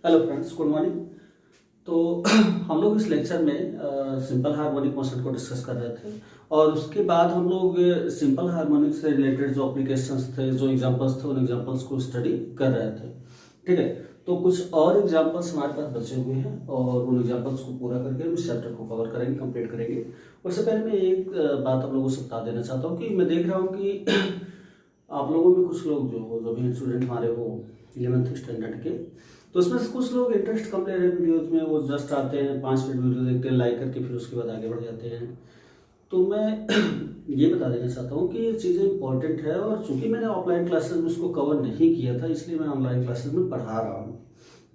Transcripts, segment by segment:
Hello friends, good morning. तो हम लोग इस लेक्चर में सिंपल हार्मोनिक मोशन को डिस्कस कर रहे थे और उसके बाद हम लोग सिंपल हार्मोनिक से रिलेटेड जो एप्लीकेशंस थे, जो एग्जांपल्स थे, उन एग्जांपल्स को स्टडी कर रहे थे। ठीक है, तो कुछ और एग्जांपल्स हमारे पास बचे हुए हैं और उन एग्जांपल्स को पूरा करके हम इस चैप्टर को कवर करेंगे, कंप्लीट करेंगे। उससे पहले मैं एक बात आप लोगों से बता देना चाहता हूँ कि मैं देख रहा हूँ कि आप लोगों में कुछ लोग जो भी स्टूडेंट हमारे हो 11th स्टैंडर्ड के, तो उसमें से कुछ लोग इंटरेस्ट कम ले रहे हैं वीडियोज में। वो जस्ट आते हैं, 5 मिनट वीडियो देखते हैं, लाइक करके फिर उसके बाद आगे बढ़ जाते हैं। तो मैं ये बता देना चाहता हूँ कि ये चीज़ें इंपॉर्टेंट है और चूंकि मैंने ऑफलाइन क्लासेस में उसको कवर नहीं किया था, इसलिए मैं ऑनलाइन क्लासेस में पढ़ा रहा हूँ।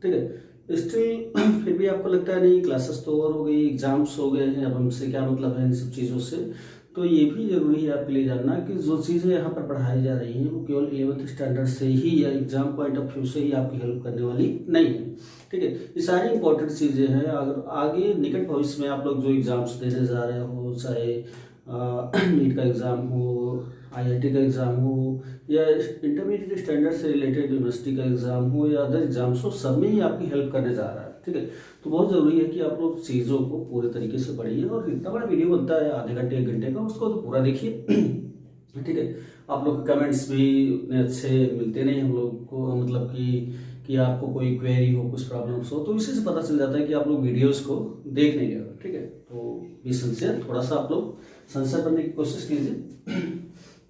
ठीक है, स्टिल फिर भी आपको लगता है नहीं क्लासेस तो ओवर हो गई, एग्जाम्स हो गए हैं, अब हमसे क्या मतलब है इन सब चीज़ों से। तो ये भी जरूरी है आपके लिए जानना कि जो चीज़ें यहाँ पर पढ़ाई जा रही हैं वो केवल 11th स्टैंडर्ड से ही या एग्जाम पॉइंट ऑफ व्यू से ही आपकी हेल्प करने वाली नहीं है। ठीक है, ये सारी इंपॉर्टेंट चीज़ें हैं। अगर आगे निकट भविष्य में आप लोग जो एग्जाम्स देने जा रहे हो, चाहे नीट का एग्ज़ाम हो, आईआईटी का एग्ज़ाम हो, या इंटरमीडिएट स्टैंडर्ड से रिलेटेड यूनिवर्सिटी का एग्ज़ाम हो या अदर एग्जाम्स हो, सब में ही आपकी हेल्प करने जा रहा है। ठीक है, तो बहुत ज़रूरी है कि आप लोग चीज़ों को पूरे तरीके से पढ़िए और इतना बड़ा वीडियो बनता है आधे घंटे 1 घंटे का, उसको तो पूरा देखिए। ठीक है, आप लोग के कमेंट्स भी उतने अच्छे मिलते नहीं हम लोग को, मतलब कि आपको कोई क्वेरी हो, कुछ प्रॉब्लम्स हो, तो इसी से पता चल जाता है कि आप लोग वीडियोस को देख नहीं रहे हो। ठीक है, तो बी सिंसियर, थोड़ा सा आप लोग सिंसियर बनने की कोशिश कीजिए।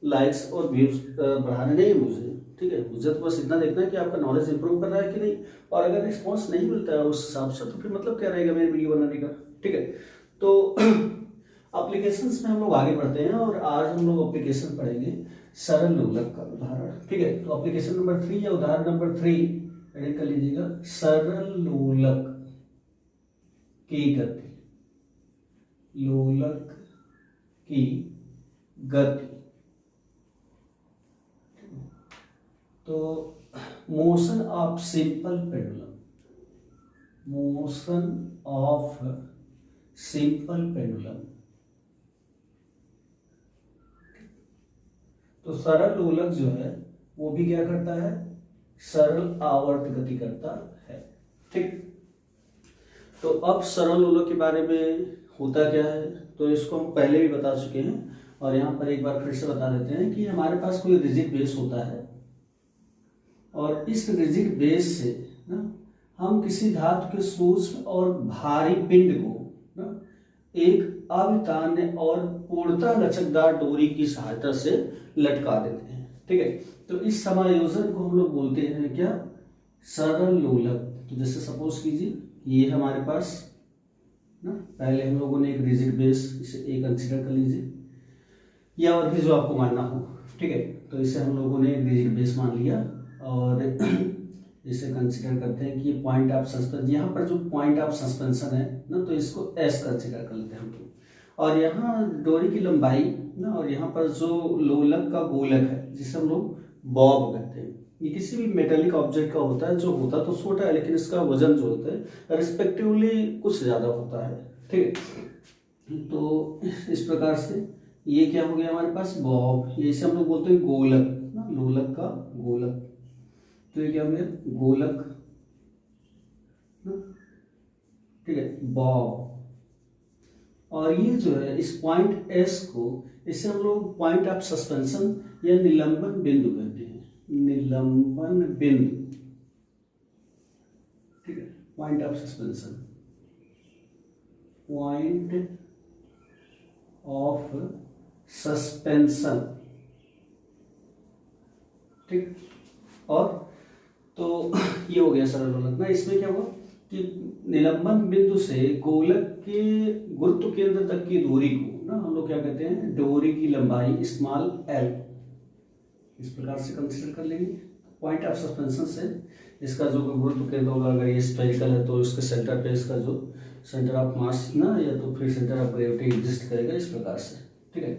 लाइक्स और व्यूज बढ़ाने नहीं है मुझे। ठीक है, मुझे तो बस इतना देखना है कि आपका नॉलेज इंप्रूव कर रहा है कि नहीं, और अगर रिस्पॉन्स नहीं मिलता है उस हिसाब से तो फिर मतलब क्या रहेगा मेरी वीडियो बनाने का। ठीक है, तो एप्लीकेशंस में हम लोग आगे बढ़ते हैं और आज हम लोग एप्लीकेशन पढ़ेंगे सरल लोलक का उदाहरण। ठीक है, तो एप्लीकेशन नंबर 3 या उदाहरण नंबर 3 एडिट कर लीजिएगा। सरल लोलक की गति, लोलक की गति। तो motion of simple pendulum, motion of simple pendulum. तो सरल लोलक जो है वो भी क्या करता है, सरल आवर्त गति करता है। ठीक, तो अब सरल लोलक के बारे में होता क्या है, तो इसको हम पहले भी बता चुके हैं और यहाँ पर एक बार फिर से बता देते हैं कि हमारे पास कोई रिजिड बेस होता है और इस रिजिड बेस से ना हम किसी धातु के सूक्ष्म और भारी पिंड को ना एक अवितान्य और पूर्णतः लचकदार डोरी की सहायता से लटका देते हैं। ठीक है, तो इस समायोजन को हम लोग बोलते हैं क्या, सरल लोलक। तो जैसे सपोज कीजिए ये हमारे पास ना, पहले हम लोगों ने एक रिजिड बेस, इसे ए कंसीडर कर लीजिए या और भी जो आपको मानना हो। ठीक है, तो इसे हम लोगों ने एक रिजिड बेस मान लिया और इसे कंसीडर करते हैं कि पॉइंट ऑफ सस्पेंशन, यहाँ पर जो पॉइंट ऑफ सस्पेंशन है ना, तो इसको एस कंसीडर कर लेते हैं हम लोग। और यहाँ डोरी की लंबाई ना, और यहाँ पर जो लोलक का गोलक है जिसे हम लोग बॉब कहते हैं, ये किसी भी मेटेलिक ऑब्जेक्ट का होता है, जो होता तो छोटा है लेकिन इसका वजन जो होता है रिस्पेक्टिवली कुछ ज्यादा होता है। ठीक है, तो इस प्रकार से ये क्या हो गया हमारे पास, बॉब। ये इसे हम लोग बोलते हैं गोलक ना, लोलक का गोलक। तो ये क्या हो गया, गोलक ना। ठीक है, बॉब। और ये जो है इस पॉइंट एस को, इसे हम लोग पॉइंट ऑफ सस्पेंशन या निलंबन बिंदु कहते हैं, निलंबन बिंदु। ठीक है, point of suspension, point of suspension. ठीक, और तो ये हो गया सरल लोलक ना। इसमें क्या हुआ कि निलंबन बिंदु से गोलक के गुरुत्व केंद्र तक की दूरी को ना हम लोग क्या कहते हैं, डोरी की लंबाई स्मॉल एल, इस प्रकार से कंसीडर कर लेंगे। पॉइंट ऑफ सस्पेंशन से इसका जो गुरुत्व केंद्र होगा, अगर ये स्फेरिकल है तो इसके सेंटर पे इसका जो सेंटर ऑफ मास ना, या तो फिर सेंटर ऑफ ग्रेविटी एग्जिस्ट करेगा इस प्रकार से। ठीक है,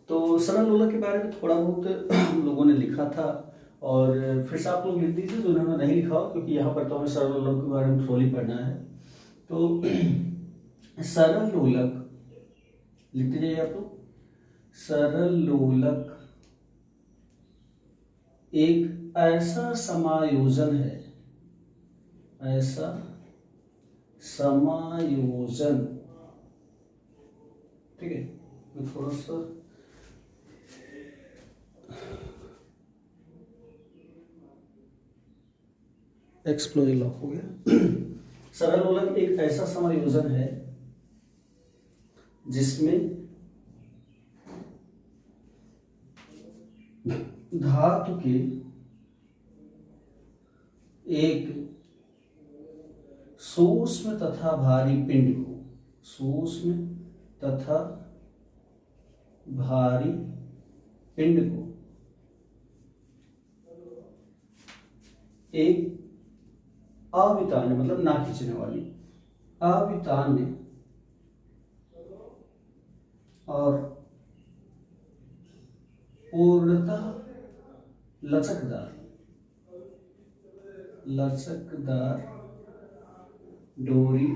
तो सरल लोलक के बारे में थोड़ा बहुत हम लोगों ने लिखा था और फिर से आप लोग लिख दीजिए जो उन्होंने नहीं लिखा हो, क्योंकि यहाँ पर तो हमें सरल लोलक के बारे में थोड़ी पढ़ना है। तो सरल लोलक लिख दीजिए आप लोग। सरल लोलक एक ऐसा समायोजन है, ऐसा समायोजन, ठीक है। मैं थोड़ा सा एक्सप्लोजन लॉक हो गया। सरल लोलक एक ऐसा समायोजन है जिसमें धातु के एक सूक्ष्म तथा भारी पिंड को, सूक्ष्म तथा भारी पिंड को एक अवितान्य, मतलब ना खींचने वाली, अवितान्य और पूर्णतः लचकदार डोरी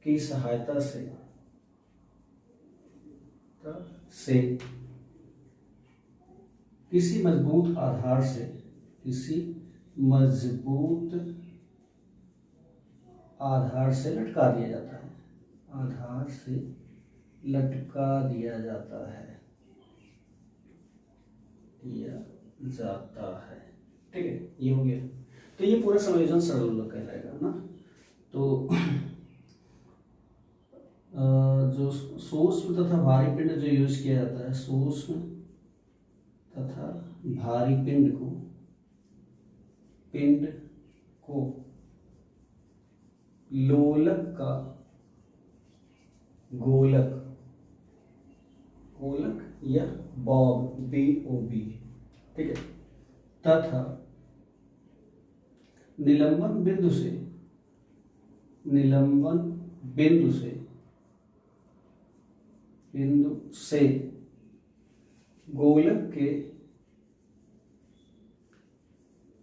की सहायता से किसी मजबूत आधार से, किसी मजबूत आधार से लटका दिया जाता है, आधार से लटका दिया जाता है, ठीक है। ये हो गया। तो ये पूरा संयोजन सरल लोलक कहलाएगा ना। तो जो सूक्ष्म तथा भारी पिंड जो यूज किया जाता है, सूक्ष्म तथा भारी पिंड को लोलक का गोलक या बॉब, BOB, ठीक है, तथा निलंबन बिंदु से गोलक के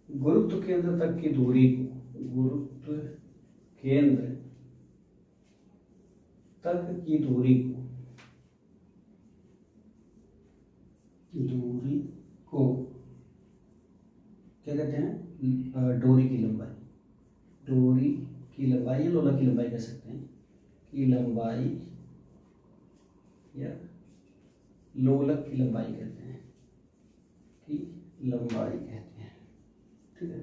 गुरुत्व केंद्र तक की दूरी को क्या कहते हैं, डोरी की लंबाई या लोलक की लंबाई कह सकते हैं, की लंबाई या लोलक की लंबाई कहते हैं, ठीक है,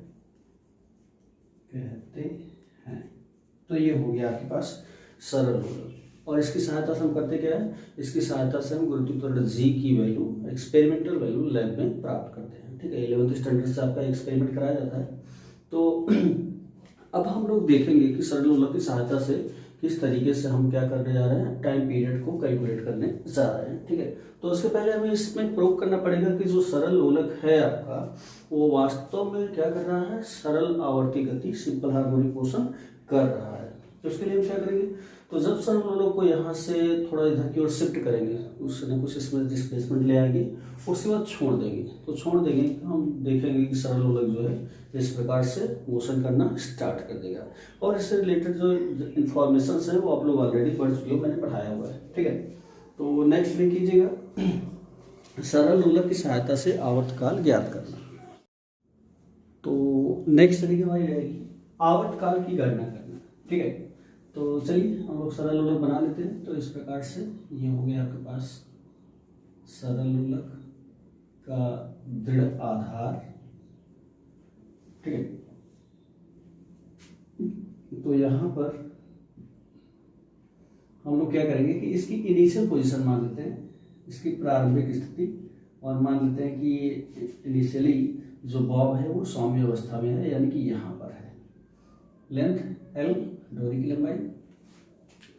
कहते हैं। तो ये हो गया आपके पास सरल लोलक। और इसकी सहायता से हम करते क्या है, इसकी सहायता से हम गुरुत्व त्वरण G की वैल्यू, एक्सपेरिमेंटल वैल्यू लैब में प्राप्त करते हैं, ठीक है। 11th स्टैंडर्ड से आपका एक्सपेरिमेंट कराया जाता है। तो अब हम लोग देखेंगे कि सरल लोलक की सहायता से किस तरीके से हम क्या करने जा रहे हैं, टाइम पीरियड को कैलकुलेट करने जा रहे हैं, ठीक है। तो उसके पहले हमें इसमें प्रूव करना पड़ेगा कि जो सरल लोलक है आपका, वो वास्तव में क्या कर रहा है, सरल आवर्ती गति, सिंपल हार्मोनिक मोशन कर रहा है। तो उसके लिए हम क्या करेंगे, तो जब सरल लोलक को यहाँ से थोड़ा इधर की ओर शिफ्ट करेंगे, कुछ न कुछ इसमें डिस्प्लेसमेंट ले आएंगे, उसके बाद छोड़ देंगे। तो छोड़ देंगे तो हम देखेंगे कि सरल लोलक जो है इस प्रकार से मोशन करना स्टार्ट कर देगा। और इससे रिलेटेड जो इन्फॉर्मेशन है वो आप लोग ऑलरेडी पढ़ चुके हो, मैंने पढ़ाया हुआ है, ठीक है। तो नेक्स्ट लिख कीजिएगा, सरल लोलक की सहायता से आवर्तकाल ज्ञात करना। तो नेक्स्ट तरीके हमारी रहेगी आवर्तकाल की गणना करना, ठीक है। तो चलिए हम लोग सरल लोलक बना लेते हैं। तो इस प्रकार से ये हो गया आपके पास सरल लोलक का दृढ़ आधार, ठीक है। तो यहाँ पर हम लोग क्या करेंगे कि इसकी इनिशियल पोजीशन मान लेते हैं, इसकी प्रारंभिक स्थिति, और मान लेते हैं कि इनिशियली जो बॉब है वो सौम्य अवस्था में है, यानी कि यहाँ पर है। लेंथ L, डोरी की लंबाई,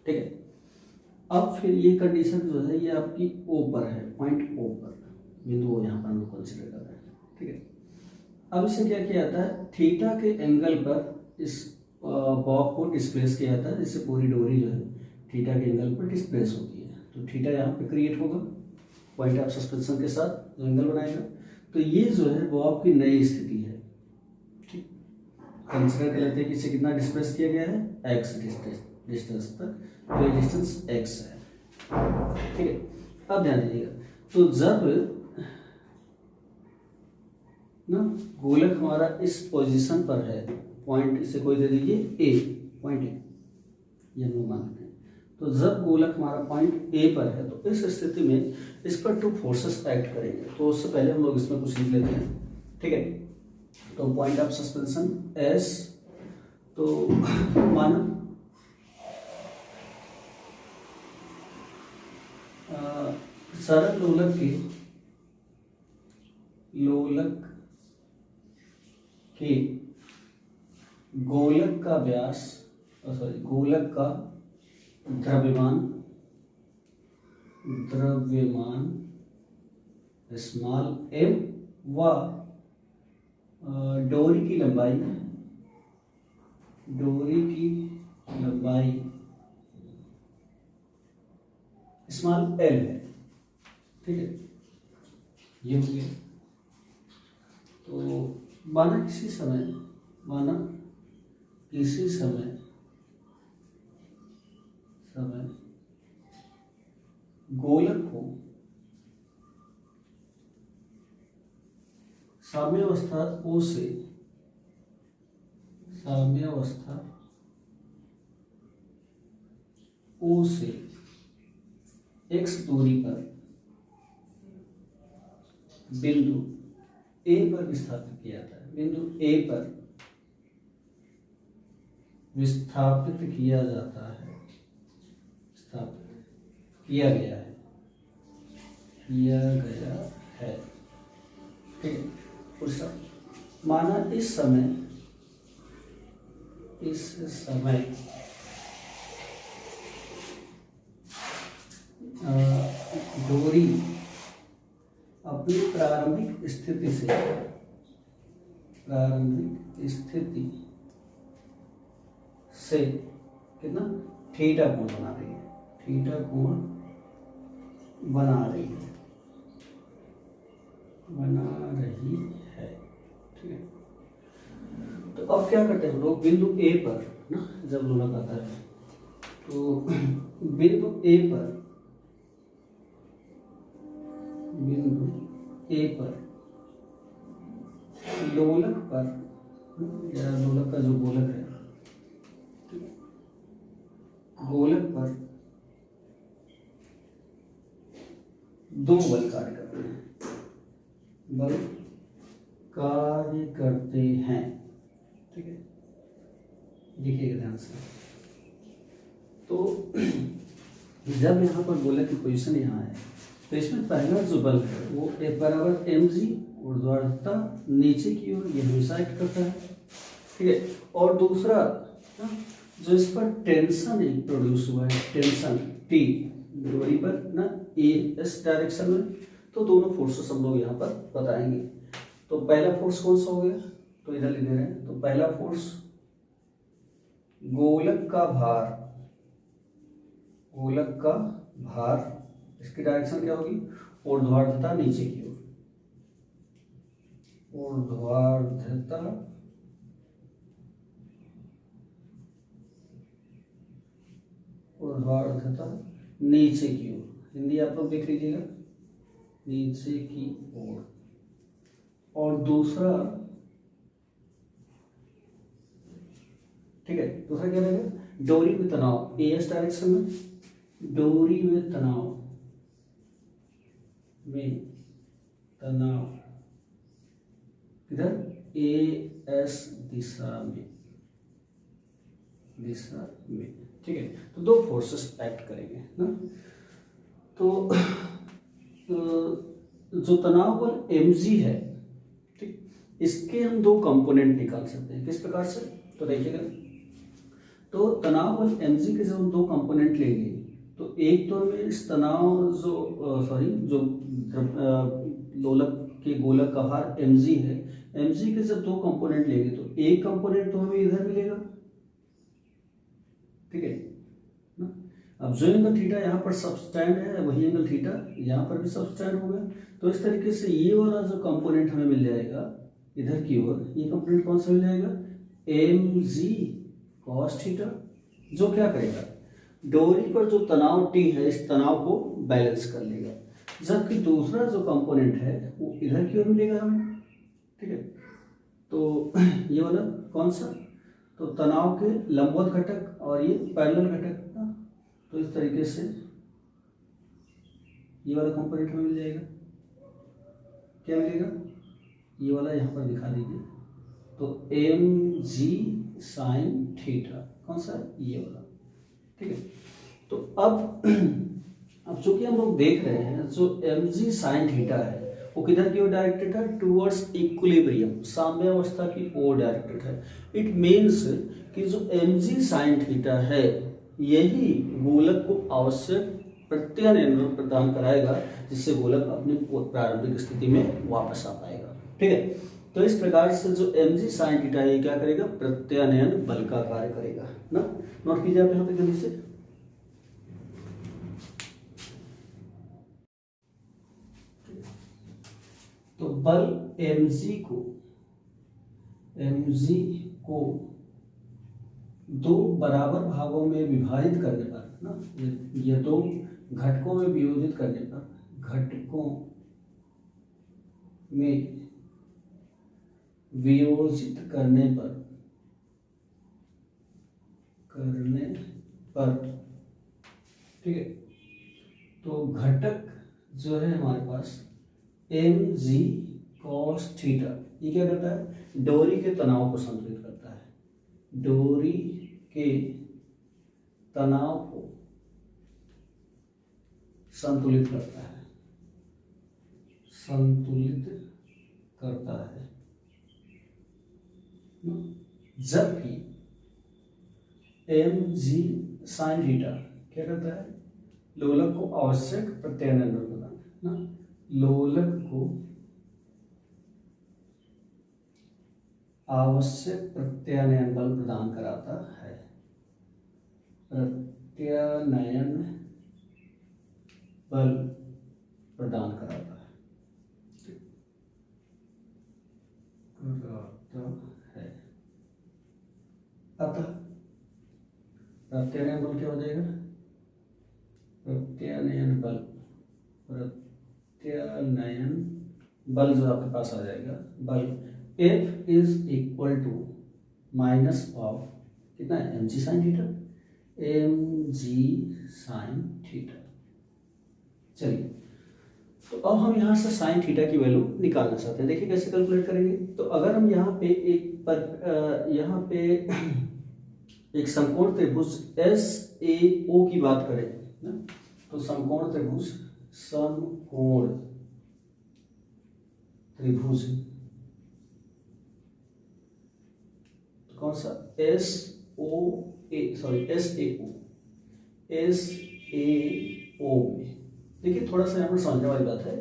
ठीक है। अब फिर ये कंडीशन जो है ये आपकी O पर है, पॉइंट O पर, बिंदु O यहाँ पर हम लोग कंसिडर कर रहे हैं, ठीक है। अब इसे क्या किया जाता है, थीटा के एंगल पर इस बॉब को डिस्प्लेस किया जाता है, जिससे पूरी डोरी जो है थीटा के एंगल पर डिस्प्लेस होती है। तो थीटा यहाँ पे क्रिएट होगा पॉइंट ऑफ सस्पेंशन के साथ जो एंगल बनाएगा। तो ये जो है बॉब की नई स्थिति है, ठीक। कंसिडर कर लेते हैं कि इसे कितना डिस्प्लेस किया गया है, x डिस्टेंस तक, तो ये डिस्टेंस x है, ठीक है। अब ध्यान दीजिएगा, तो जब ना गोलक हमारा इस पोजीशन पर है, पॉइंट इसे कोई दे दीजिए ए, पॉइंट ए, ये हम लोग मानते हैं। तो जब गोलक हमारा पॉइंट ए पर है तो इस स्थिति में इस पर 2 फोर्सेस एक्ट करेंगे। तो उससे पहले हम लोग इसमें कुछ लिख लेते हैं, ठीक है। तो पॉइंट ऑफ सस्पेंशन एस, तो माना सरल लोलक के गोलक का व्यास, गोलक का द्रव्यमान स्मॉल m व डोरी की लंबाई स्मॉल l है, ठीक है। ये हो गया। तो माना किसी समय गोलक को साम्यावस्था O से x दूरी पर बिंदु A पर विस्थापित किया जाता है, बिंदु A पर विस्थापित किया जाता है, किया गया है, ठीक है। उस माना इस समय डोरी अपनी प्रारंभिक स्थिति से कितना थीटा कोण बना रही है, ठीक है। तो अब क्या करते हैं हम लोग, बिंदु ए पर ना जब लोलक आता है तो बिंदु ए पर लोलक पर, या लोलक का जो गोलक है, गोलक पर 2 बल कार्य करते हैं, ठीक है। देखिएगा ध्यान से। तो जब यहाँ पर गोलक की पोजीशन यहाँ है तो इसमें पहला जो बल है वो F बराबर mg ऊर्ध्वाधरता नीचे की ओर, ये हमेशा एक्ट करता है, ठीक है। और दूसरा जो इस पर टेंशन प्रोड्यूस हुआ है, टेंशन T डोरी पर ना एस डायरेक्शन में, तो दोनों फोर्सेस हम लोग यहाँ पर बताएंगे। तो पहला फोर्स कौन सा हो गया, तो इधर लिख रहे हैं। तो पहला फोर्स गोलक का भार, इसकी डायरेक्शन क्या होगी, ऊर्ध्वाधरता नीचे की ओर, ऊर्ध्वाधरता नीचे की ओर, हिंदी आप लोग देख लीजिएगा, नीचे की ओर। और दूसरा, ठीक है, दूसरा क्या रहेगा, डोरी में तनाव एस डायरेक्शन में, डोरी में तनाव इधर ए एस दिशा में, ठीक है। तो 2 फोर्सेस एक्ट करेंगे ना। तो जो तनाव बल mg है, ठीक, इसके हम 2 कंपोनेंट निकाल सकते हैं। किस प्रकार से, तो देखिएगा। तो तनाव बल mg के जब हम 2 कंपोनेंट लेंगे तो एक तो हमें इस तनाव जो लोलक के गोलक का भार mg है, mg के जब 2 कंपोनेंट लेंगे तो एक कंपोनेंट तो हमें इधर मिलेगा, ठीक है ना। अब जो एंगल थीटा यहाँ पर सबस्टैंड है वही एंगल थीटा यहाँ पर भी सबस्टैंड हो गया। तो इस तरीके से ये वाला जो कंपोनेंट हमें मिल जाएगा इधर की ओर, ये कंपोनेंट कौन सा मिल जाएगा, mg cos थीटा, जो क्या करेगा, डोरी पर जो तनाव T है इस तनाव को बैलेंस कर लेगा। जबकि दूसरा जो कंपोनेंट है वो इधर की ओर मिलेगा हमें, ठीक है। तो ये वाला कौन सा, तो तनाव के लंबवत घटक और ये पैरेलल घटक ना, तो इस तरीके से ये वाला कंपोनेंट हमें मिल जाएगा। क्या मिलेगा? ये वाला यहाँ पर दिखा दीजिए। तो एम जी साइन थीटा, कौन सा? ये वाला। ठीक है, तो अब चूंकि हम लोग देख रहे हैं जो एम जी साइन थीटा है वो किधर की ओर डायरेक्टेड है? टूवर्ड्स इक्विलिब्रियम, साम्यावस्था की ओर डायरेक्टेड है। इट मीन्स कि जो एम जी साइन थीटा है यही गोलक को आवश्यक प्रत्यानयन प्रदान कराएगा, जिससे गोलक अपनी प्रारंभिक स्थिति में वापस आ पाएगा। ठीक है, तो इस प्रकार से जो एम जी साइन थीटा ये क्या करेगा? प्रत्यानयन बल का कार्य करेगा ना। नोट कीजिए आप यहाँ पे जल्दी से। तो बल mg को दो बराबर भागों में विभाजित करने पर ना, ये दो घटकों में वियोजित करने पर, घटकों में वियोजित करने पर ठीक है, तो घटक जो है हमारे पास एम जी कॉस थीटा, ये क्या करता है? डोरी के तनाव को संतुलित करता है। डोरी के तनाव को संतुलित करता है, जबकि एम जी साइन थीटा क्या करता है? लोलक को आवश्यक प्रत्यानयन प्रदान ना, लोलक को आवश्यक प्रत्यानयन बल प्रदान कराता है। प्रत्यानयन बल प्रदान कराता है। अतः प्रत्यानयन बल क्या हो जाएगा? प्रत्यानयन बल जो आपके पास आ जाएगा, बल F is equal to minus of कितना है? M G sine theta, M G sine theta. चलिए, तो अब हम यहाँ से साइन थीटा की वैल्यू निकालना चाहते हैं। देखिए कैसे कैलकुलेट करेंगे। तो अगर हम यहाँ पे यहाँ पे एक समकोण त्रिभुज एस ए ओ की बात करें ना, तो समकोण त्रिभुज कौन सा? एस ए ओ में देखिए, थोड़ा सा यहाँ पर समझने वाली बात है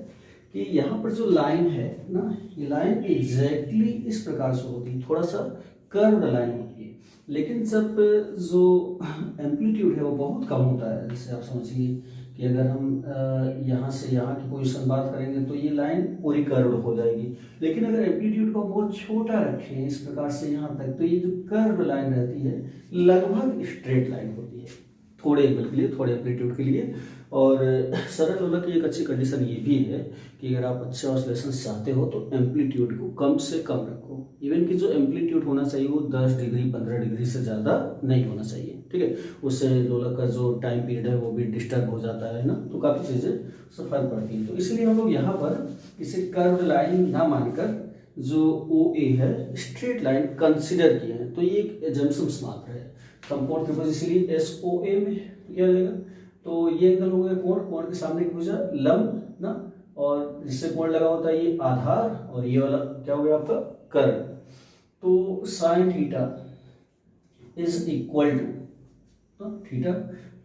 कि यहाँ पर जो लाइन है ना, ये लाइन एग्जैक्टली इस प्रकार से होती है, थोड़ा सा कर्व्ड लाइन होती है। लेकिन जब जो एम्पलीट्यूड है वो बहुत कम होता है, जैसे आप समझिए कि अगर हम यहाँ से यहाँ की पोजीशन बात करेंगे तो ये लाइन पूरी कर्व्ड हो जाएगी। लेकिन अगर एम्पलीट्यूड को बहुत छोटा रखें इस प्रकार से यहाँ तक, तो ये जो कर्व्ड लाइन रहती है लगभग स्ट्रेट लाइन होती है, थोड़े एंगल के लिए, थोड़े एम्पलीट्यूड के लिए। और सरल लोलक की एक अच्छी कंडीशन ये भी है कि अगर आप अच्छे ऑसिलेशन चाहते हो तो एम्पलीट्यूड को कम से कम रखो। इवन कि जो एम्पलीट्यूड होना चाहिए वो 10 डिग्री 15 डिग्री से ज़्यादा नहीं होना चाहिए। ठीक है, उससे लोलक का जो टाइम पीरियड है वो भी डिस्टर्ब हो जाता है ना, तो काफ़ी चीज़ें उससे फर्क पड़ती हैं। तो इसलिए हम लोग यहाँ पर इसे कर्व्ड लाइन ना मानकर जो ओ ए है स्ट्रेट लाइन कंसिडर किए हैं। तो ये एक एजम्पशंस मात्र है। समकोण त्रिभुज इसलिए एस ओ ए में क्या हो जाएगा? तो ये एंगल हो गया कोण, कोण के सामने की भुजा लंब ना, और जिससे कोण लगा होता है ये आधार, और ये वाला क्या हो गया आपका? कर्ण। तो sine theta is equal to theta,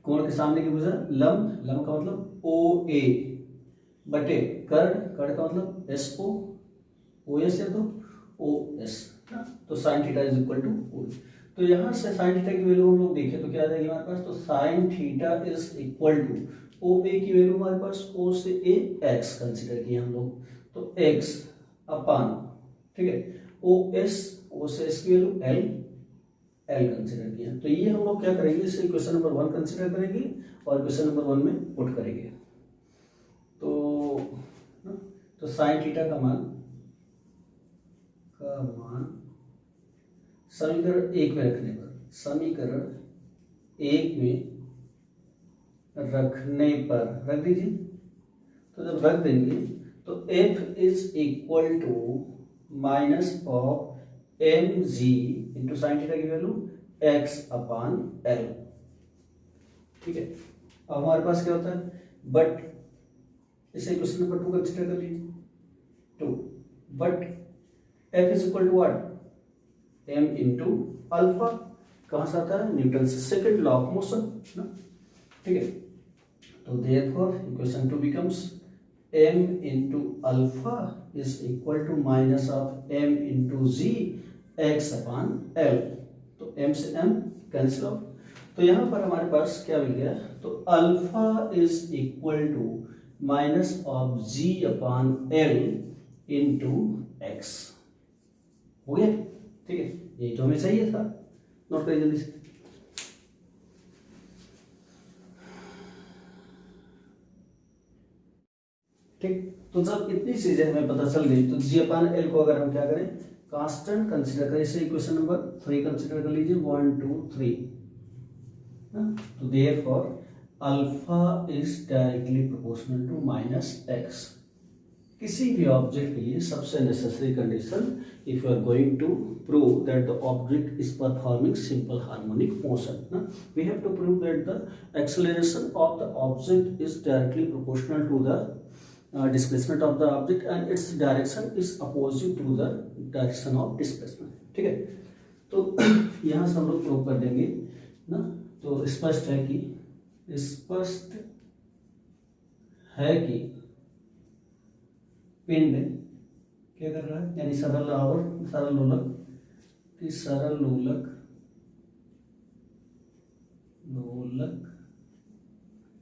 कोण के सामने की भुजा लंब, लंब का मतलब ओ ए बटे कर्ण, कर्ण का मतलब एस ओ, ओ एस या तो ओ एस ना, तो sine theta is equal to O. तो यहाँ से साइन थीटा की वैल्यू हम लोग देखें तो क्या आ जाएगी हमारे पास? तो sine theta is equal to O A की वैल्यू हमारे पास ओ से ए एक्स कंसिडर किया हम लोग, तो एक्स अपान, ठीक है, ओ से एस की वैल्यू एल कंसिडर किया। तो ये हम लोग क्या करेंगे, इसे इक्वेशन नंबर 1 कंसिडर करेंगे और इक्वेशन नंबर 1 में पुट करेंगे। तो साइन थीटा का मान समीकरण 1 में रखने पर, समीकरण 1 में रखने पर रख दीजिए। तो जब रख देंगे तो f is equal to minus of M G into sine theta की वैल्यू x अपान एल। ठीक है, अब हमारे पास क्या होता है, बट इसे क्वेश्चन नंबर 2 कंसिडर कर लीजिए। 2 but f is equal to what, m into alpha. कहां से आता है, न्यूटन से सेकंड लॉ ऑफ मोशन ना। ठीक है, तो therefore equation 2 becomes m into alpha is equal to minus of m into g x upon l। तो m से m कैंसिल आउट, तो यहाँ पर हमारे पास क्या मिल गया, तो alpha is equal to minus of g upon l into X. हो गया, ठीक है, यही तो हमें चाहिए था। नोट करिए जल्दी से। ठीक, तो जब इतनी चीजें हमें पता चल गई तो जी अपान एल को अगर हम क्या करें, कांस्टेंट कंसीडर करें। इसे इक्वेशन नंबर 3 कंसीडर कर लीजिए, 1 2 3। तो therefore alpha is directly proportional to minus x. किसी भी ऑब्जेक्ट के लिए सबसे necessary condition, if you are going to prove that the object is performing simple harmonic motion ना, we have to prove that the acceleration of the object is directly proportional to the displacement of the object and its direction is opposite to the direction of displacement। ठीक है, तो यहाँ से हम लोग prove कर देंगे ना। तो स्पष्ट है कि पिंड क्या कर रहा है, यानी सरल आवर्त, सरल लोलक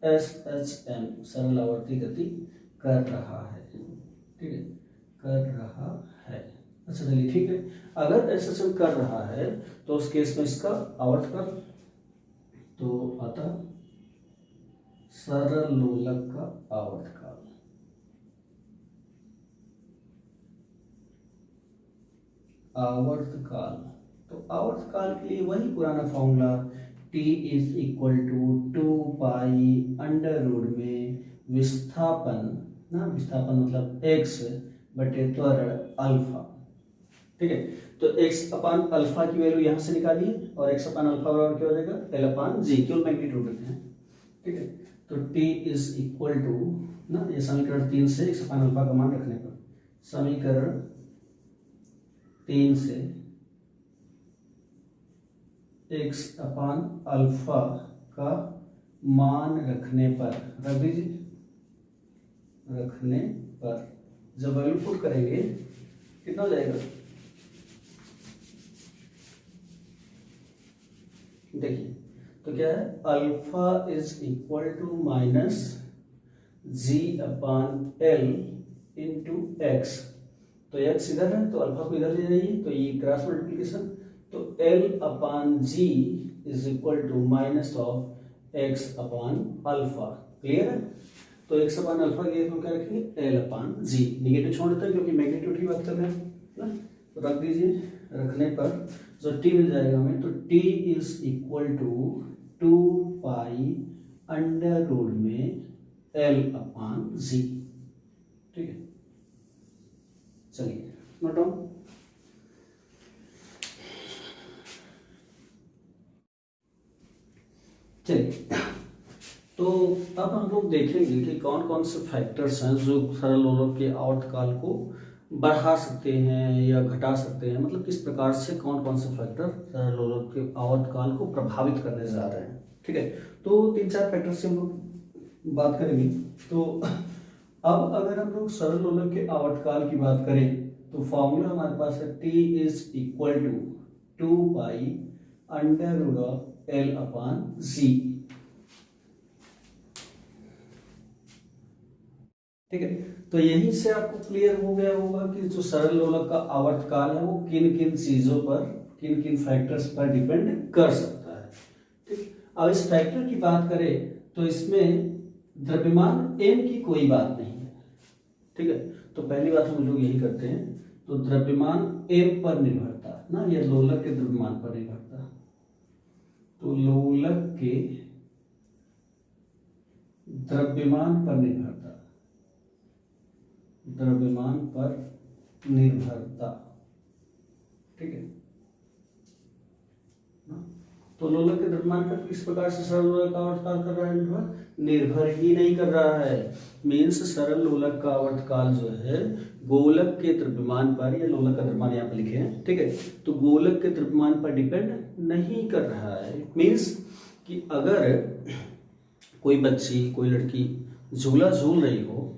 एस एच एम सरल आवर्ती गति कर रहा है। ठीक है, कर रहा है। अच्छा चलिए ठीक है, अगर ऐसा कर रहा है तो उस केस में इसका आवर्तकाल तो आता सरल लोलक का आवर्तकाल। तो आवर्तकाल के लिए वही पुराना formula, t is equal to 2 pi under root में विस्थापन ना, विस्थापन मतलब x बटे त्वरण अल्फा। ठीक है, तो x अपान अल्फा की वैल्यू यहां से निकालिए और x अपान अल्फा बराबर क्या हो जाएगा, l अपान जी, केवल मैग्नीट्यूड रखते हैं। ठीक है, तो t इज इक्वल टू ना, ये समीकरण 3 से x अपान अल्फा का मान रखने पर, समीकरण 3 से x अपान अल्फा का मान रखने पर, रख दीजिए, रखने पर जब वैल्यू पुट करेंगे कितना हो जाएगा, देखिए तो क्या है, alpha is equal to minus G upon L into X. तो एक्स इधर है तो अल्फा को इधर ले जाइए, तो ये क्रॉस मल्टीप्लिकेशन, तो L upon G is equal to minus of X upon alpha. Clear है, तो एक्स अपान अल्फा के हम क्या रखेंगे, एल अपान जी। निगेटिव छोड़ देते हैं क्योंकि मैग्नीट्यूड की बात कर रहे हैं ना, तो रख दीजिए। रखने पर जो टी मिल जाएगा हमें, तो T is equal to 2 pi under root में एल अपान जी। ठीक है, चलिए नोट डाउन। चलिए, तो अब हम लोग देखेंगे कि कौन कौन से फैक्टर्स हैं जो सरल लोलक के आवर्तकाल को बढ़ा सकते हैं या घटा सकते हैं, मतलब किस प्रकार से कौन कौन से फैक्टर सरल लोलक के आवर्तकाल को प्रभावित करने जा रहे हैं। ठीक है, तो 3-4 फैक्टर से हम लोग बात करेंगे। तो अब अगर हम लोग सरल लोलक के आवर्तकाल की बात करें तो फॉर्मूला हमारे पास है, t is equal to 2 pi under root of L upon जी। ठीक है, तो यहीं से आपको क्लियर हो गया होगा कि जो सरल लोलक का आवर्तकाल है वो किन किन चीजों पर, किन किन फैक्टर्स पर डिपेंड कर सकता है। ठीक, अब इस फैक्टर की बात करें तो इसमें द्रव्यमान m की कोई बात नहीं है। ठीक है, तो पहली बात हम लोग यही करते हैं तो द्रव्यमान m पर निर्भरता ना, या लोलक के द्रव्यमान पर निर्भरता। तो लोलक के द्रव्यमान पर निर्भरता, द्रव्यमान पर निर्भरता, ठीक है ना। तो लोलक के द्रव्यमान पर किस प्रकार से सरल लोलक का आवर्तकाल कर रहा है? निर्भर ही नहीं कर रहा है। मीन्स सरल लोलक का आवर्तकाल जो है गोलक के द्रव्यमान पर, या लोलक का द्रव्यमान यहाँ पर लिखे हैं, ठीक है, तो गोलक के द्रव्यमान पर डिपेंड नहीं कर रहा है। मीन्स कि अगर कोई बच्ची, कोई लड़की झूला झूल रही हो,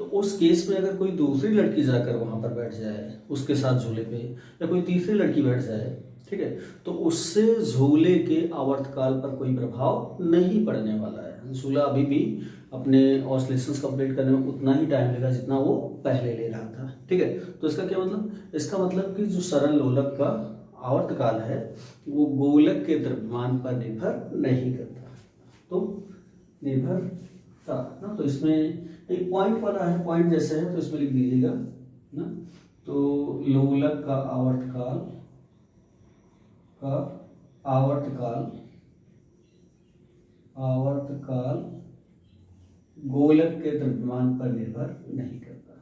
तो उस केस में अगर कोई दूसरी लड़की जाकर वहां पर बैठ जाए उसके साथ झूले पे, या कोई तीसरी लड़की बैठ जाए, ठीक है, तो उससे झूले के आवर्तकाल पर कोई प्रभाव नहीं पड़ने वाला है। झूला अभी भी अपने ऑसिलेशंस कंप्लीट करने में उतना ही टाइम लेगा जितना वो पहले ले रहा था, ठीक है। तो इसका क्या मतलब? इसका मतलब कि जो सरल लोलक का आवर्तकाल है वो गोलक के द्रव्यमान पर निर्भर नहीं करता। तो निर्भरता ना, तो इसमें एक पॉइंट वाला है, पॉइंट जैसे है तो इसमें लिख दीजिएगा ना। तो लोलक का आवर्तकाल गोलक के द्रव्यमान पर निर्भर नहीं करता,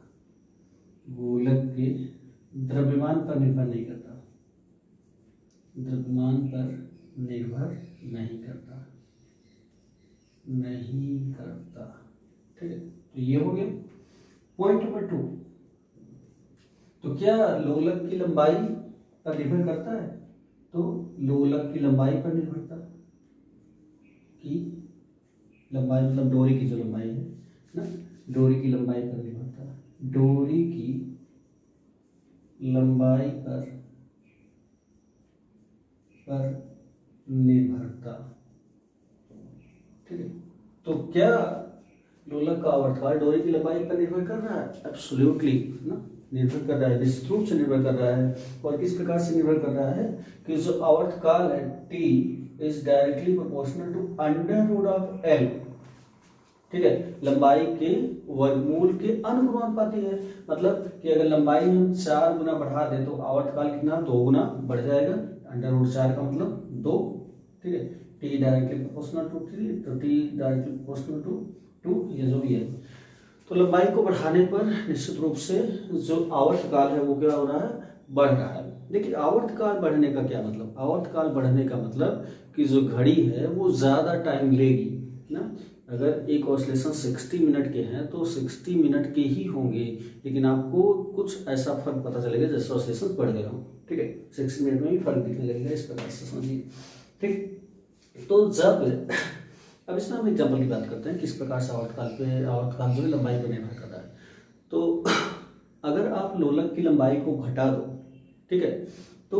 गोलक के द्रव्यमान पर निर्भर नहीं करता, द्रव्यमान पर निर्भर नहीं करता, ठीक है। तो ये हो गया पॉइंट नंबर 2। तो क्या लोलक की लंबाई पर निर्भर करता है? तो लोलक की लंबाई पर निर्भरता, की लंबाई मतलब डोरी की जो लंबाई है ना, डोरी की लंबाई पर निर्भरता, डोरी की लंबाई पर निर्भरता, ठीक है। तो क्या लोलक का आवर्तकाल डोरी की लंबाई पर निर्भर कर रहा है? एब्सोल्युटली ना, निर्भर कर रहा है, निश्चित रूप से निर्भर कर रहा है। और किस प्रकार से निर्भर कर रहा है? कि जो आवर्तकाल है t is directly proportional to under root of l, ठीक है, लंबाई के वर्गमूल के अनुपाती है। मतलब कि अगर लंबाई हम 4 गुना बढ़ा दें तो आवर्तकाल कितना? 2 गुना बढ़ जाएगा। अंडर रूट 4 का मतलब 2, ठीक है। t डायरेक्टली प्रोपोर्शनल टू 3, तो t डायरेक्टली प्रोपोर्शनल टू 2, ये जो भी है। तो लंबाई को बढ़ाने पर निश्चित रूप से जो आवर्तकाल है वो क्या हो रहा है? बढ़ रहा है। देखिए आवर्तकाल बढ़ने का क्या मतलब? आवर्तकाल बढ़ने का मतलब कि जो घड़ी है वो ज़्यादा टाइम लेगी ना। अगर एक ऑसिलेशन 60 मिनट के हैं तो 60 मिनट के ही होंगे, लेकिन आपको कुछ ऐसा फर्क पता चलेगा जैसे ऑसिलेशन बढ़ गए हों, ठीक है। 60 मिनट में ही फर्क दिखने लगेगा, इस प्रकार से समझिए, ठीक। तो जब अब इसमें हम एग्जाम्पल की बात करते हैं किस प्रकार से आवर्तकाल जो है लंबाई पर निर्भर कर रहा है। तो अगर आप लोलक की लंबाई को घटा दो, ठीक है, तो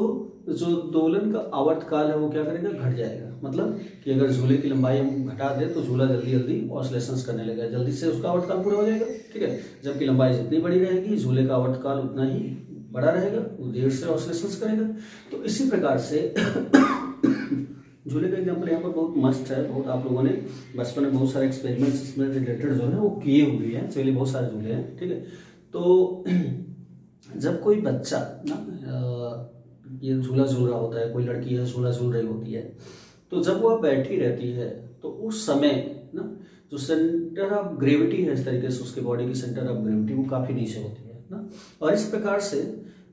जो दोलन का आवर्तकाल है वो क्या करेगा? घट जाएगा। मतलब कि अगर झूले की लंबाई हम घटा दें तो झूला जल्दी जल्दी ऑसिलेशंस करने लगेगा, जल्दी से उसका आवर्तकाल पूरा हो जाएगा, ठीक है। जबकि लंबाई जितनी बड़ी रहेगी झूले का आवर्तकाल उतना ही बड़ा रहेगा, वो देर से ऑसिलेशंस करेगा। तो इसी प्रकार से झूले का एग्जाम्पल यहाँ पर बहुत मस्त है, बहुत आप लोगों ने बचपन में बहुत सारे एक्सपेरिमेंट्स इसमें रिलेटेड जो है वो किए हुए हैं, चलिए बहुत सारे झूले हैं, ठीक है। तो जब कोई बच्चा ना ये झूला झूल रहा होता है, कोई लड़की है झूला झूल रही होती है, तो जब वह बैठी रहती है तो उस समय ना जो सेंटर ऑफ ग्रेविटी है, इस तरीके से उसके बॉडी की सेंटर ऑफ ग्रेविटी वो काफ़ी नीचे होती है ना। और इस प्रकार से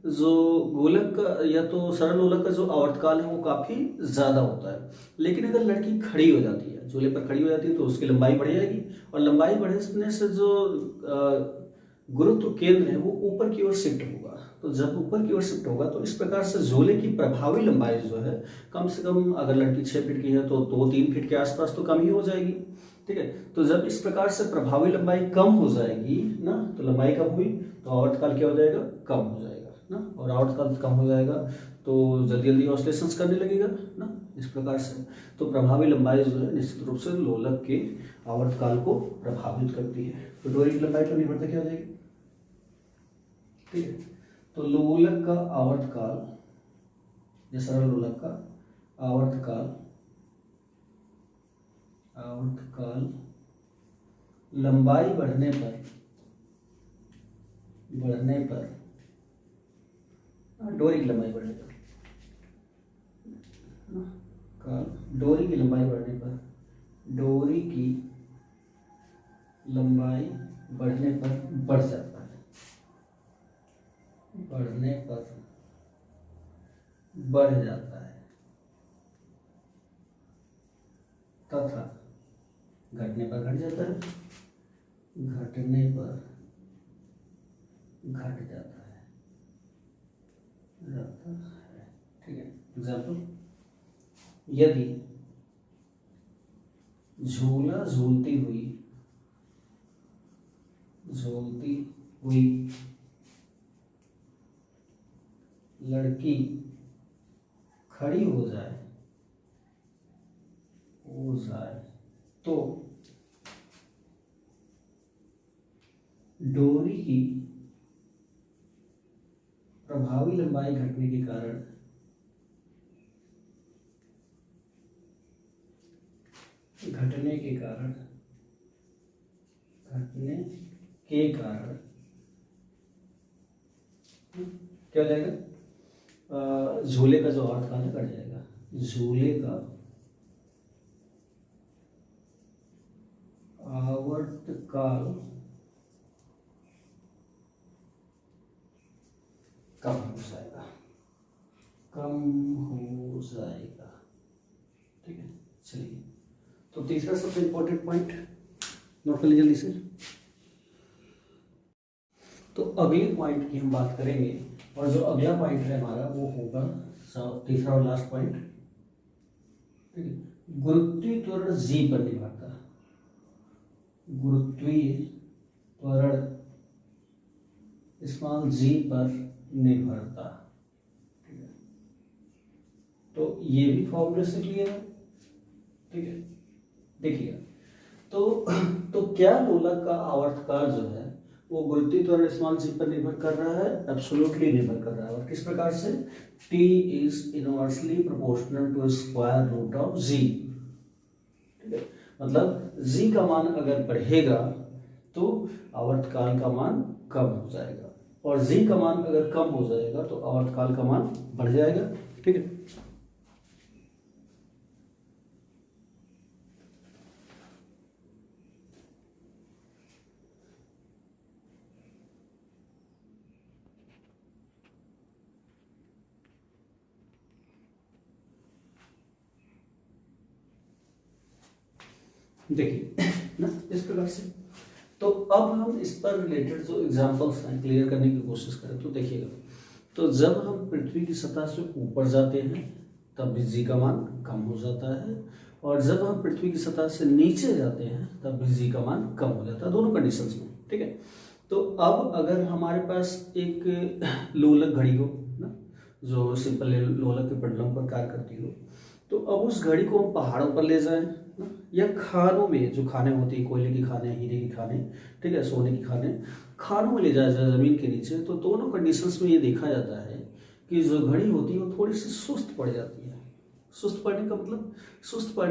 जो गोलक का या तो सरल लोलक का जो आवर्तकाल है वो काफ़ी ज़्यादा होता है। लेकिन अगर लड़की खड़ी हो जाती है, झूले पर खड़ी हो जाती है, तो उसकी लंबाई बढ़ जाएगी, और लंबाई बढ़ने से जो गुरुत्व केंद्र है वो ऊपर की ओर शिफ्ट होगा। तो जब ऊपर की ओर शिफ्ट होगा तो इस प्रकार से झूले की प्रभावी लंबाई जो है कम से कम, अगर लड़की 6 फीट की है तो 2-3 फीट के आसपास तो कम ही हो जाएगी, ठीक है। तो जब इस प्रकार से प्रभावी लंबाई कम हो जाएगी ना, तो लंबाई कम हुई तो आवर्तकाल क्या हो जाएगा? कम हो जाएगा ना। और आवर्तकाल कम हो जाएगा तो जल्दी जल्दी ऑसिलेशंस करने लगेगा ना, इस प्रकार से। तो प्रभावी लंबाई जो है निश्चित रूप से लोलक के आवर्तकाल को प्रभावित करती है। तो डोरी की लंबाई पर निर्भरता क्या हो जाएगी? ठीक है। तो लोलक का आवर्तकाल या सरल लोलक का आवर्तकाल लंबाई बढ़ने पर डोरी की लंबाई बढ़ेगा, काल डोरी की लंबाई बढ़ने पर, डोरी की लंबाई बढ़ने पर बढ़ जाता है, बढ़ने पर बढ़ जाता है, तथा घटने पर घट जाता है, घटने पर घट जाता है, ठीक है। एग्जाम्पल, यदि झूला झूलती हुई लड़की खड़ी हो जाए तो डोरी की प्रभावी लंबाई घटने के कारण क्या हो जाएगा, झूले का जो आवर्तकाल है घट जाएगा, झूले का आवर्तकाल कम हो जाएगा, ठीक है। चलिए, तो तीसरा सबसे इंपॉर्टेंट पॉइंट नोट कर लीजिए जल्दी से। तो अगले पॉइंट की हम बात करेंगे, और जो अगला पॉइंट है हमारा वो होगा तीसरा और लास्ट पॉइंट, ठीक है। गुरुत्वीय त्वरण जी पर निर्भरता, गुरुत्वीय त्वरण स्मॉल जी पर निर्भरता, ठीक है। तो ये भी फॉर्मूले से क्लियर है, ठीक है। देखिए, तो क्या लोलक का आवर्तकाल जो है वो गुरुत्वीय त्वरण स्मॉल जी पर निर्भर कर रहा है, एब्सोल्युटली निर्भर कर रहा है। और किस प्रकार से, t is inversely proportional to square root of g, ठीक है। मतलब g का मान अगर बढ़ेगा तो आवर्तकाल का मान कम हो जाएगा, और g का मान अगर कम हो जाएगा तो आवर्तकाल का मान बढ़ जाएगा, ठीक है। देखिए ना, इस प्रकार से। तो अब हम इस पर रिलेटेड जो एग्जांपल्स हैं क्लियर करने की कोशिश करें तो देखिएगा, तो जब हम पृथ्वी की सतह से ऊपर जाते हैं तब भी जी का मान कम हो जाता है, और जब हम पृथ्वी की सतह से नीचे जाते हैं तब भी जी का मान कम हो जाता है, दोनों कंडीशंस में, ठीक है। तो अब अगर हमारे पास एक लोलक घड़ी हो ना, जो सिंपल लोलक के पेंडुलम पर कार्य करती हो, तो अब उस घड़ी को हम पहाड़ों पर ले जाएं ना, या खानों में, जो खाने होती है, कोयले की खाने, हीरे की खाने, ठीक है, सोने की खानों में ले जाया जाए जमीन के नीचे, तो दोनों कंडीशंस में ये देखा जाता है कि जो घड़ी होती है वो थोड़ी सी सुस्त पड़ जाती है। सुस्त पड़ने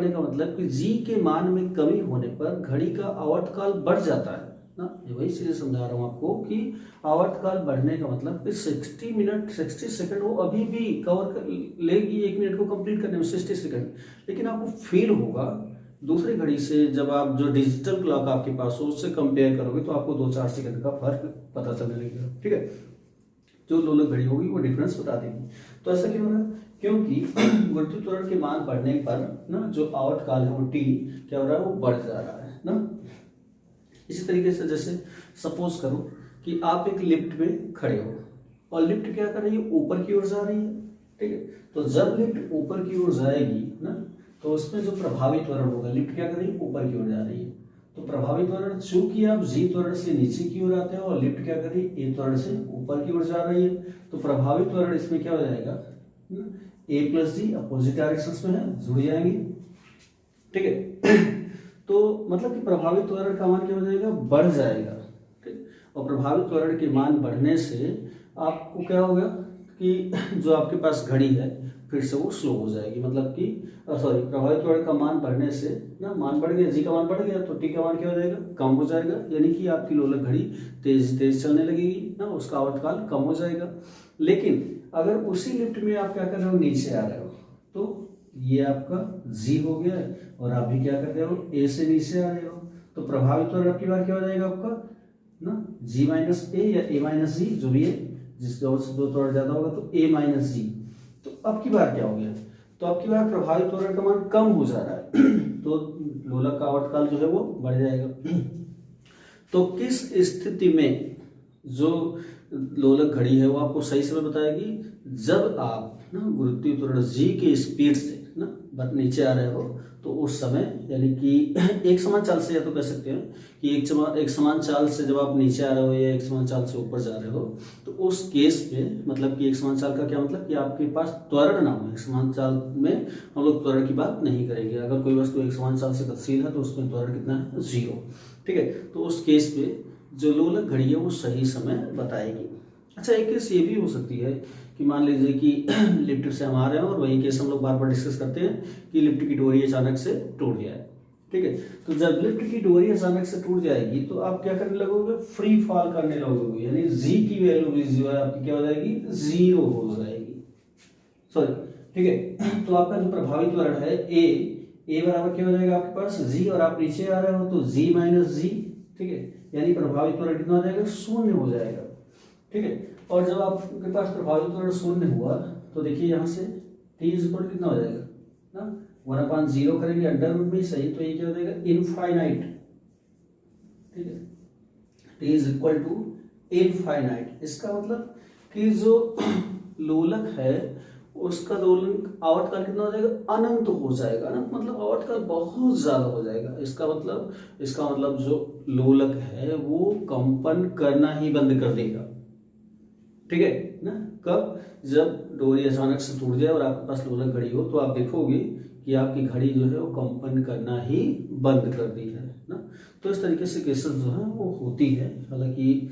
का मतलब कि जी के मान में कमी होने पर घड़ी का आवर्तकाल बढ़ जाता है ना। ये वही चीजें समझा रहा हूँ आपको कि आवर्तकाल बढ़ने का मतलब कि 60 मिनट 60 सेकंड वो अभी भी कवर कर लेगी, 1 मिनट को कंप्लीट करने में 60 सेकंड, लेकिन आपको फील होगा दूसरी घड़ी से, जब आप जो डिजिटल क्लॉक आपके पास हो उससे कंपेयर करोगे तो आपको 2-4 सेकंड का फर्क पता चलने लगेगा, ठीक है। जो लोलक घड़ी होगी वो डिफरेंस बता देगी। तो ऐसा क्यों हो रहा है, क्योंकि गुरुत्वीय त्वरण के मान बढ़ने पर ना जो आवर्तकाल है वो टी क्या हो रहा है, वो बढ़ जा रहा है ना। इसी तरीके से जैसे सपोज करो कि आप एक लिफ्ट में खड़े हो और लिफ्ट क्या कर रही है, ऊपर की ओर जा रही है, ठीक है। तो जब लिफ्ट ऊपर की ओर जाएगी ना, तो उसमें जो प्रभावी त्वरण होगा, लिफ्ट क्या कर रही है, ऊपर की ओर जा रही है, तो प्रभावी त्वरण, चूंकि आप जी त्वरण से नीचे की ओर आते हो और लिफ्ट क्या कर रही है, ए त्वरण से ऊपर की ओर जा रही है, तो प्रभावी त्वरण इसमें क्या हो जाएगा, ए प्लस जी अपोजिट डायरेक्शन में है, जुड़ जाएंगे, ठीक है। तो मतलब कि प्रभावी त्वरण का मान क्या हो जाएगा, बढ़ जाएगा, ठीक। और प्रभावी त्वरण के मान बढ़ने से आपको क्या होगा कि जो आपके पास घड़ी है फिर से वो स्लो हो जाएगी, मतलब कि सॉरी, प्रभावी त्वरण का मान बढ़ने से ना, मान बढ़ गया, जी का मान बढ़ गया तो टी का मान क्या हो जाएगा, कम हो जाएगा, यानी कि आपकी लोलक घड़ी तेज चलने लगेगी ना, उसका आवर्तकाल कम हो जाएगा। लेकिन अगर उसी लिफ्ट में आप क्या कर रहे हो, नीचे आ रहे हो, तो ये आपका जी हो गया और आप भी क्या कर रहे हो, ए से नीचे आ रहे हो, तो प्रभावी त्वरण आपकी बार क्या हो जाएगा आपका ना, जी माइनस ए या ए माइनस जी, जो भी है, जिस दो से दो त्वरण ज्यादा होगा तो ए माइनस जी। तो अब की बार क्या हो गया, तो अब की बार प्रभावी त्वरण का मान कम हो जा रहा है तो लोलक का आवर्तकाल जो है वो बढ़ जाएगा। तो किस स्थिति में जो लोलक घड़ी है वो आपको सही समय बताएगी, जब आप ना गुरुत्वीय त्वरण जी के स्पीड से ना नीचे आ रहे हो, तो उस समय यानी कि एक समान चाल से, या तो कह सकते हैं कि एक समान चाल से जब आप नीचे आ रहे हो या एक समान चाल से ऊपर जा रहे हो, तो उस केस में मतलब कि एक समान चाल का क्या मतलब कि आपके पास त्वरण ना हो। एक समान चाल में हम लोग त्वरण की बात नहीं करेंगे, अगर कोई वस्तु एक समान चाल से गतिशील है तो उसमें त्वरण कितना है, 0। ठीक है, तो उस केस में जो लोलक घड़ी है वो सही समय बताएगी। अच्छा, एक केस ये भी हो सकती है कि मान लीजिए कि लिफ्ट से हम आ रहे हैं और वही केस हम लोग बार बार डिस्कस करते हैं कि लिफ्ट की डोरी अचानक से टूट जाए। ठीक है, तो जब लिफ्ट की डोरी अचानक से टूट जाएगी तो आप क्या करने लगोगे, फ्री फॉल करने लगोगे, यानी जी की वैल्यू भी जो है आपकी क्या हो जाएगी, 0 हो जाएगी, सॉरी। ठीक है, तो आपका जो प्रभावी त्वरण है ए बराबर क्या हो जाएगा आपके पास, जी, और आप नीचे आ रहे हो तो जी माइनस जी। ठीक है, यानी प्रभावी त्वरण कितना हो जाएगा, 0 हो जाएगा। ठीक है, और जब आपके पास प्रभावी त्वरण 0 हुआ तो देखिए यहाँ से t इक्वल कितना हो जाएगा ना, 1/0 करेंगे अंडर रूट में ही सही, तो ये क्या हो जाएगा, इनफाइनाइट। ठीक है, t is equal to infinite. इसका मतलब कि जो लोलक है उसका दोलन आवर्तकाल कितना हो जाएगा, अनंत हो जाएगा ना, मतलब आवर्तकाल बहुत ज्यादा हो जाएगा। इसका मतलब जो लोलक है वो कंपन करना ही बंद कर देगा। ठीक है ना, कब, जब डोरी अचानक से टूट जाए और आपके पास लोलक घड़ी हो, तो आप देखोगे कि आपकी घड़ी जो है वो कंपन करना ही बंद कर दी है ना। तो इस तरीके से केसेस जो है वो होती है, हालांकि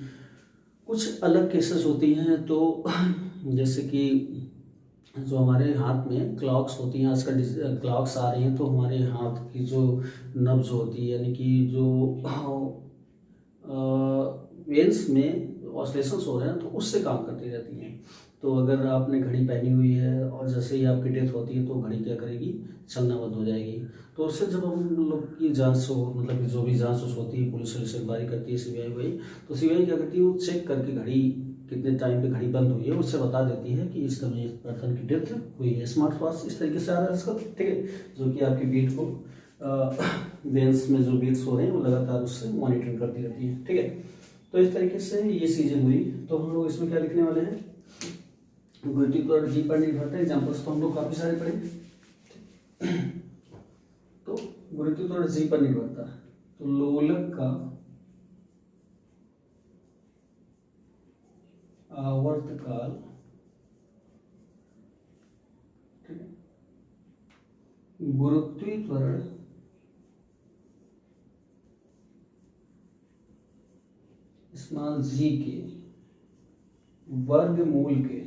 कुछ अलग केसेस होती हैं। तो जैसे कि जो हमारे हाथ में क्लॉक्स होती हैं, आजकल क्लॉक्स आ रही हैं, तो हमारे हाथ की जो नब्ज होती है, यानी कि जो वेन्स में ऑसिलेशंस हो रहे हैं, तो उससे काम करती रहती हैं। तो अगर आपने घड़ी पहनी हुई है और जैसे ही आपकी डेथ होती है तो घड़ी क्या करेगी, चलना बंद हो जाएगी। तो उससे जब हम लोग की जांच हो, मतलब कि जो भी जांच होती है, पुलिस इंक्वायरी करती है, सीबीआई हुई, तो सीबीआई क्या करती है, वो चेक करके घड़ी कितने टाइम पे घड़ी बंद हुई है उससे बता देती है कि इस समय पर्सन की डेथ हुई है। स्मार्ट वॉच इस तरीके से आ रहा है आजकल। ठीक है, जो कि आपकी बीट को वेन्स में जो बीट्स हो रहे हैं वो लगातार उससे मॉनिटरिंग करती रहती है। ठीक है, तो इस तरीके से ये चीजें हुई। तो हम लोग इसमें क्या लिखने वाले हैं, गुरुत्वीय त्वरण जी पर निर्भरता। एग्जाम्पल्स तो हम लोग काफी सारे पढ़े। तो गुरुत्वीय त्वरण जी पर निर्भरता, तो लोलक का आवर्तकाल, गुरुत्वीय त्वरण स्मॉल जी के वर्गमूल के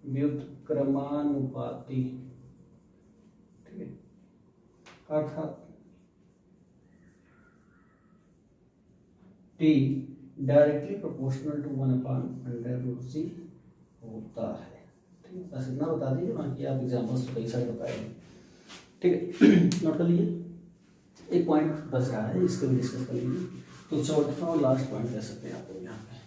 व्युत्क्रमानुपाती। ठीक है, अर्थात t directly proportional to 1/√c होता है। ठीक है, बस इतना बता दीजिए, बाकी आप एग्जाम्पल्स तो कई सारे बताएंगे। ठीक है, नोट कर लीजिए। एक पॉइंट बच रहा है, इसको भी डिस्कस कर लीजिए। तो चौथा और लास्ट पॉइंट कह सकते हैं आप लोग यहाँ पे।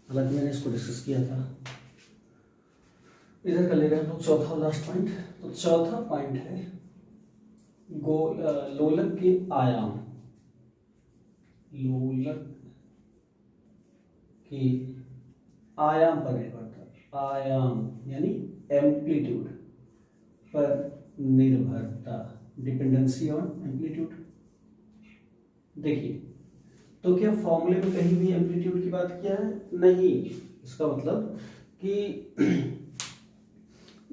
हालांकि मैंने इसको डिस्कस किया था, इधर कर ले रहे हैं तो चौथा और लास्ट पॉइंट। तो चौथा पॉइंट है लोलक के आयाम, लोलक के आयाम पर निर्भरता, आयाम यानी एम्पलीट्यूड पर निर्भरता, डिपेंडेंसी ऑन एम्पलीट्यूड। देखिए, तो क्या फॉर्मूले में कहीं भी एम्पलीट्यूड की बात किया है? नहीं। इसका मतलब कि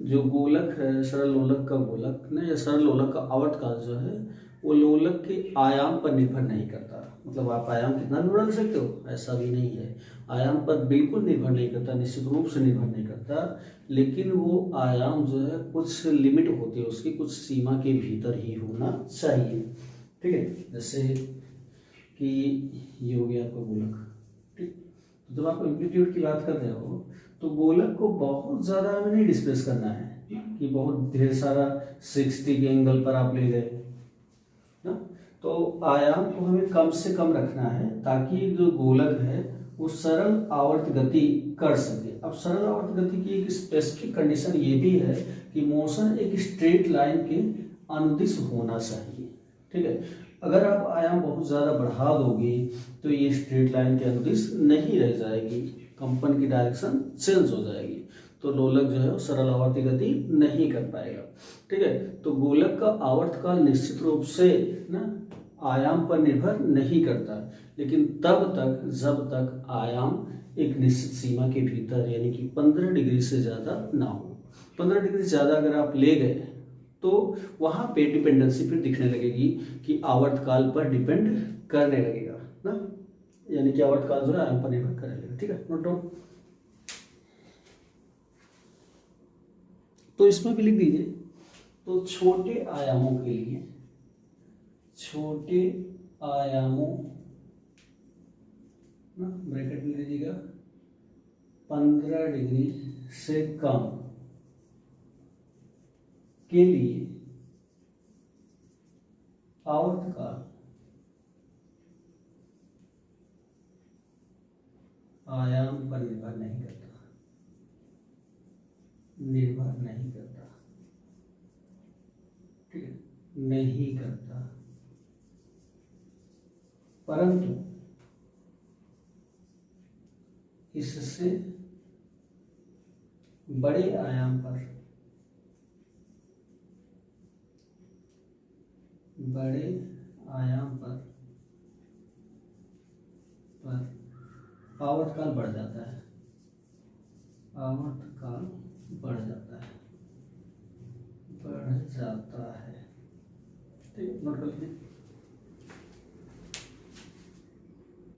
जो गोलक है, सरल लोलक का गोलक ने, या सरल लोलक का आवर्तकाल जो है वो लोलक के आयाम पर निर्भर नहीं करता। मतलब आप आयाम कितना भी बढ़ा सकते हो, ऐसा भी नहीं है। आयाम पर बिल्कुल निर्भर नहीं करता, निश्चित रूप से निर्भर नहीं करता, लेकिन वो आयाम जो है कुछ लिमिट होती है उसकी, कुछ सीमा के भीतर ही होना चाहिए। ठीक है, जैसे कि ये हो गया आपका गोलक। ठीक, तो जब आप एम्पलीट्यूड की बात कर रहे हो तो गोलक को बहुत ज़्यादा हमें नहीं डिस्प्लेस करना है कि बहुत ढेर सारा 60 के एंगल पर आप ले गए ना। तो आयाम को हमें कम से कम रखना है ताकि जो गोलक है वो सरल आवर्त गति कर सके। अब सरल आवर्त गति की एक स्पेसिफिक कंडीशन ये भी है कि मोशन एक स्ट्रेट लाइन के अनुदिश होना चाहिए। ठीक है, अगर आप आयाम बहुत ज़्यादा बढ़ा दोगे तो ये स्ट्रेट लाइन के अनुदिश नहीं रह जाएगी, कंपन की डायरेक्शन चेंज हो जाएगी, तो लोलक जो है वो सरल आवर्ती गति नहीं कर पाएगा। ठीक है, तो गोलक का आवर्तकाल निश्चित रूप से ना आयाम पर निर्भर नहीं करता, लेकिन तब तक जब तक आयाम एक निश्चित सीमा के भीतर यानी कि 15 डिग्री से ज़्यादा ना हो। 15 डिग्री से ज़्यादा अगर आप ले गए तो वहाँ पे डिपेंडेंसी फिर दिखने लगेगी कि आवर्तकाल पर डिपेंड करने लगेगा ना, यानी कि आवर्तकाल जो है आयाम पर निर्भर करने लगेगा। ठीक है, नोट डाउन। तो इसमें भी लिख दीजिए, तो छोटे आयामों के लिए, छोटे आयामों ना ब्रैकेट में लीजिएगा 15 डिग्री से कम के लिए आवर्तकाल आयाम पर निर्भर नहीं करता, निर्भर नहीं करता। ठीक है, नहीं करता, परंतु इससे बड़े आयाम पर, बड़े आयाम पर आवर्तकाल बढ़ जाता है, आवर्तकाल बढ़ जाता है, बढ़ जाता है। ठीक है, नोट कर लीजिए।